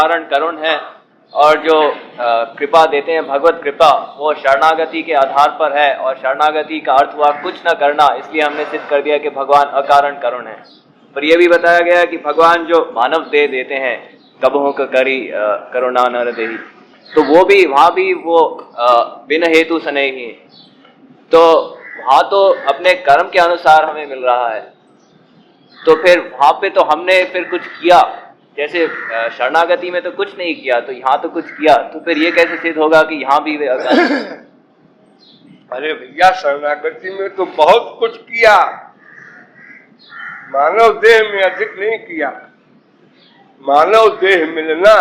अकारण करुण है, और जो कृपा देते हैं भगवत कृपा वो शरणागति के आधार पर है, और शरणागति का अर्थ हुआ कुछ न करना, इसलिए हमने सिद्ध कर दिया कि भगवान अकारण करुण है। पर यह भी बताया गया है कि भगवान जो मानव देह देते हैं कबहों का करी करुणा नर देही, तो वो भी वहां भी वो बिन हेतु सने ही, तो वहां तो अपने कर्म के अनुसार हमें मिल रहा है। तो फिर वहां पे तो हमने फिर कुछ किया, जैसे शरणागति में तो कुछ नहीं किया, तो यहाँ तो कुछ किया, तो फिर ये कैसे सिद्ध होगा कि यहाँ भी वे अरे भैया शरणागति में तो बहुत कुछ किया, मानव देह में अधिक नहीं किया। मानव देह मिलना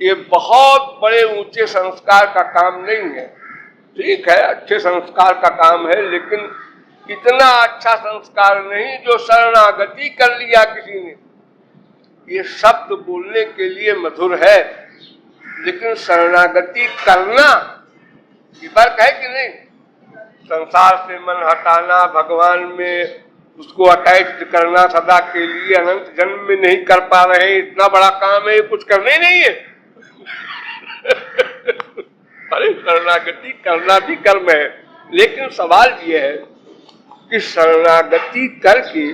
ये बहुत बड़े ऊंचे संस्कार का काम नहीं है। ठीक है, अच्छे संस्कार का काम है, लेकिन इतना अच्छा संस्कार नहीं जो शरणागति कर लिया किसी ने। ये शब्द बोलने के लिए मधुर है, लेकिन शरणागति करना ये फर्क है कि नहीं। संसार से मन हटाना, भगवान में उसको अटैच करना सदा के लिए, अनंत जन्म में नहीं कर पा रहे, इतना बड़ा काम है, कुछ करना ही नहीं है। अरे शरणागति करना भी कर्म है, लेकिन सवाल ये है कि शरणागति करके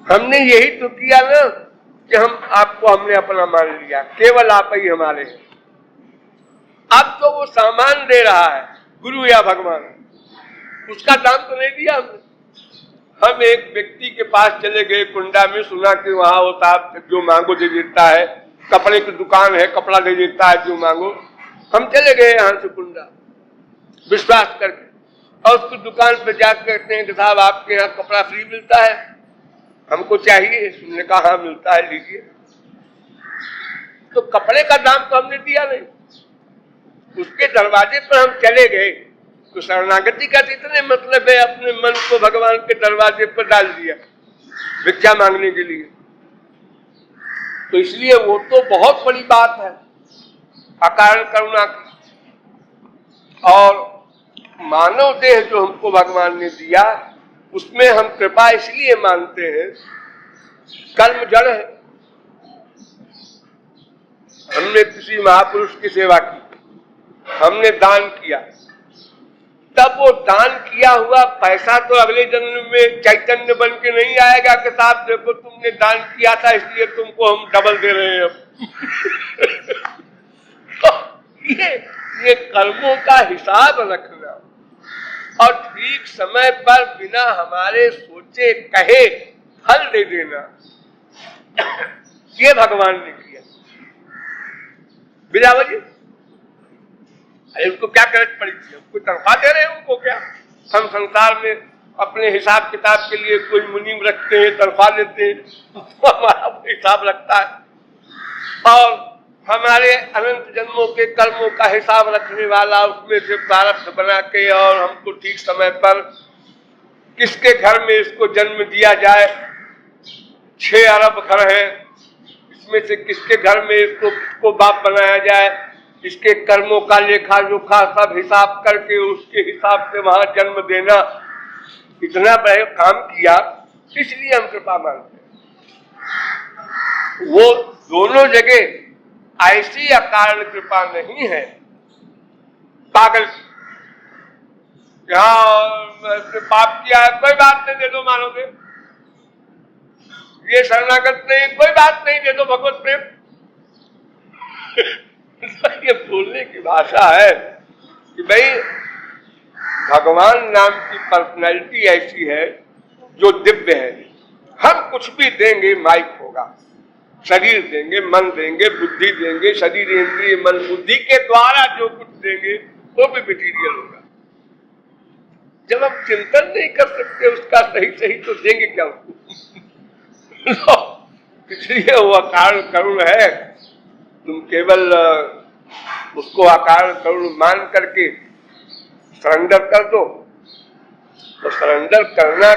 हमने यही तो किया ना कि हमने अपना मान लिया, केवल आप ही हमारे हैं। अब तो वो सामान दे रहा है गुरु या भगवान, उसका दाम तो नहीं दिया हमने। हम एक व्यक्ति के पास चले गए कुंडा में, सुना कि वहां वो साहब जो मांगो दे देता है, कपड़े की दुकान है, कपड़ा दे देता है जो मांगो। हम चले गए यहाँ से कुंडा विश्वास करके, और उसकी दुकान पे जाकर कहते हैं कि साहब आपके यहाँ कपड़ा फ्री मिलता है, हमको चाहिए। उसने कहा हाँ मिलता है, लीजिए। तो कपड़े का दाम तो हमने दिया नहीं, उसके दरवाजे पर हम चले गए। तो शरणागति का इतने मतलब है, अपने मन को भगवान के दरवाजे पर डाल दिया भिक्षा मांगने के लिए। तो इसलिए वो तो बहुत बड़ी बात है अकारण करुणा की। और मानव देह जो हमको भगवान ने दिया, उसमें हम कृपा इसलिए मानते हैं, कर्म जड़ है। हमने किसी महापुरुष की सेवा की, हमने दान किया, तब वो दान किया हुआ पैसा तो अगले जन्म में चैतन्य बन के नहीं आएगा कि साहब देखो तुमने दान किया था इसलिए तुमको हम डबल दे रहे हैं। तो ये कर्मों का हिसाब रखना और ठीक समय पर बिना हमारे सोचे कहे फल दे देना, ये भगवान ने किया बिना वजह। अरे उनको क्या गरज पड़ी थी, कोई तनख्वाह दे रहे हैं उनको क्या? हम संसार में अपने हिसाब किताब के लिए कोई मुनीम रखते हैं, तनख्वाह देते हैं, तो हमारा हिसाब रखता है। और हमारे अनंत जन्मों के कर्मों का हिसाब रखने वाला उसमें से प्रारब्ध बना के, और हमको ठीक समय पर किसके घर में इसको जन्म दिया जाए। 6 अरब घर है, इसमें से किसके घर में इसको बाप बनाया जाए, इसके कर्मों का लेखा जोखा सब हिसाब करके उसके हिसाब से वहां जन्म देना, इतना बड़ा काम किया, इसलिए हम कृपा मानते हैं। वो दोनों जगह ऐसी अकारण कृपा नहीं है पागल की, जहां पाप किया है कोई बात नहीं, दे दो मानो दे, ये शरणागत नहीं, कोई बात नहीं, दे दो भगवत प्रेम। ये बोलने की भाषा है कि भाई भगवान नाम की पर्सनैलिटी ऐसी है जो दिव्य है। हम कुछ भी देंगे माइक होगा, शरीर देंगे, मन देंगे, बुद्धि देंगे, शरीर इंद्रिय मन बुद्धि के द्वारा जो कुछ देंगे वो भी मटीरियल होगा। जब हम चिंतन नहीं कर सकते उसका सही सही, तो देंगे क्या उसको? इसलिए वो अकारण करुण है। तुम केवल उसको आकार करुण मान करके सरेंडर कर दो। तो सरेंडर करना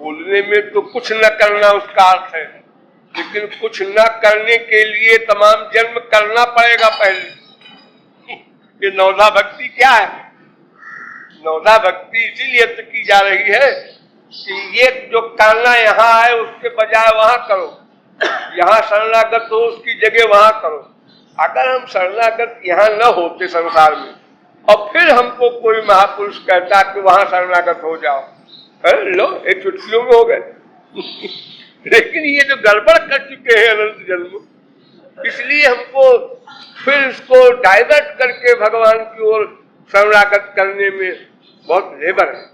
बोलने में तो कुछ न करना उसका अर्थ है, लेकिन कुछ न करने के लिए तमाम जन्म करना पड़ेगा पहले। ये नवधा भक्ति क्या है? नवधा भक्ति इसीलिए तो की जा रही है कि ये जो करना यहाँ है उसके बजाय वहां करो। यहाँ शरणागत हो उसकी जगह वहां करो। अगर हम शरणागत यहाँ न होते संसार में और फिर हमको कोई महापुरुष कहता कि वहां शरणागत हो जाओ, अरे लो एक चुटकियों में हो गए। लेकिन ये जो गड़बड़ कर चुके हैं अनंत जन्म, इसलिए हमको फिर इसको डाइवर्ट करके भगवान की ओर शरणागत करने में बहुत लेबर है।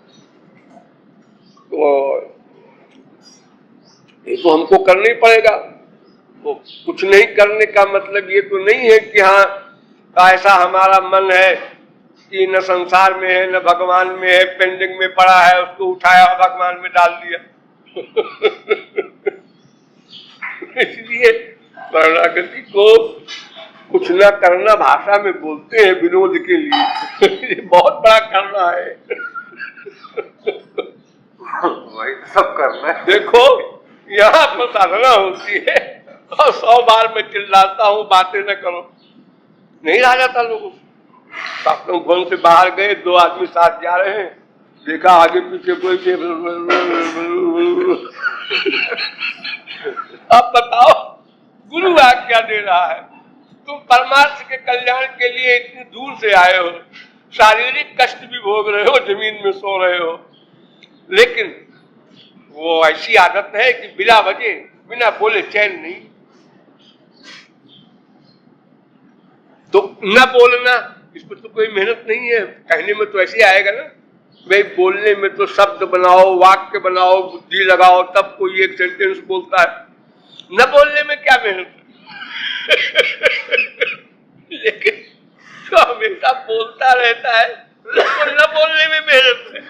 तो ये तो हमको करना ही पड़ेगा। तो कुछ नहीं करने का मतलब ये तो नहीं है कि हाँ ऐसा हमारा मन है कि न संसार में है न भगवान में है, पेंडिंग में पड़ा है, उसको उठाया भगवान में डाल दिया। इसलिए शरणागति को कुछ न करना भाषा में बोलते हैं विनोद के लिए। ये बहुत बड़ा करना है। वही सब करना है। देखो यहाँ पर साधना होती है और 100 बार मैं चिल्लाता हूँ बातें न करो, नहीं रहा जाता लोगों से। आप लोग घर से बाहर गए, 2 आदमी साथ जा रहे हैं, देखा आगे पीछे कोई। अब बताओ गुरु आज्ञा दे रहा है, तुम परमार्थ के कल्याण के लिए इतनी दूर से आए हो, शारीरिक कष्ट भी भोग रहे हो, जमीन में सो रहे हो, लेकिन वो ऐसी आदत है कि बिना वजह बिना बोले चैन नहीं। तो न बोलना, इस पर तो कोई मेहनत नहीं है। कहने में तो ऐसे आएगा ना, भाई बोलने में तो शब्द बनाओ, वाक्य बनाओ, बुद्धि लगाओ, तब कोई एक सेंटेंस बोलता है। न बोलने में क्या मेहनत है। लेकिन जो हमेशा बोलता रहता है उसको न बोलने में मेहनत है।